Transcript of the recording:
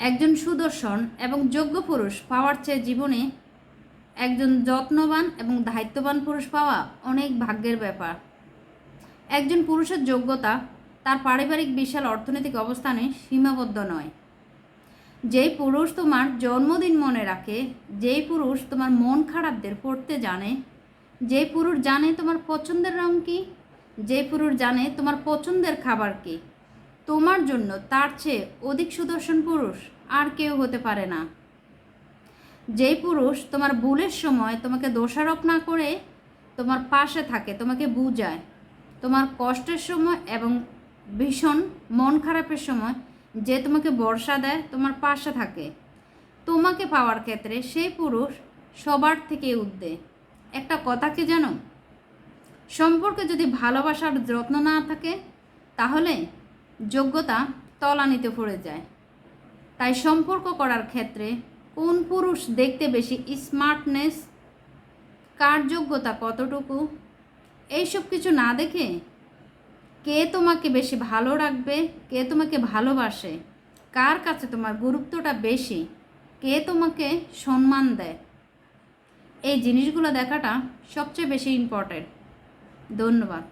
একজন সুদর্শন এবং যোগ্য পুরুষ পাওয়ার চেয়ে জীবনে একজন যত্নবান এবং দায়িত্ববান পুরুষ পাওয়া অনেক ভাগ্যের ব্যাপার। একজন পুরুষের যোগ্যতা তার পারিবারিক বিশাল অর্থনৈতিক অবস্থানে সীমাবদ্ধ নয়। যেই পুরুষ তোমার জন্মদিন মনে রাখে, যেই পুরুষ তোমার মন খারাপদের পড়তে জানে, যে পুরুষ জানে তোমার পছন্দের রং কী, যে পুরুষ জানে তোমার পছন্দের খাবার কী, তোমার জন্য তার চেয়ে অধিক সুদর্শন পুরুষ আর কেউ হতে পারে না। যেই পুরুষ তোমার ভুলের সময় তোমাকে দোষারোপ না করে তোমার পাশে থাকে, তোমাকে বুঝায়, তোমার কষ্টের সময় এবং ভীষণ মন খারাপের সময় যে তোমাকে ভরসা দেয়, তোমার পাশে থাকে, তোমাকে পাওয়ার ক্ষেত্রে সেই পুরুষ সবার থেকে ঊর্ধ্বে। একটা কথা কি জানো, সম্পর্কে যদি ভালোবাসার যত্ন না থাকে তাহলে যোগ্যতা তলানিতে পড়ে যায়। তাই সম্পর্ক করার ক্ষেত্রে কোন পুরুষ দেখতে বেশি স্মার্টনেস, কার যোগ্যতা কতটুকু, এইসব কিছু না দেখে কে তোমাকে বেশি ভালো রাখবে, কে তোমাকে ভালোবাসে, কার কাছে তোমার গুরুত্বটা বেশি, কে তোমাকে সম্মান দেয়, এই জিনিসগুলো দেখাটা সবচেয়ে বেশি ইম্পর্টেন্ট। ধন্যবাদ।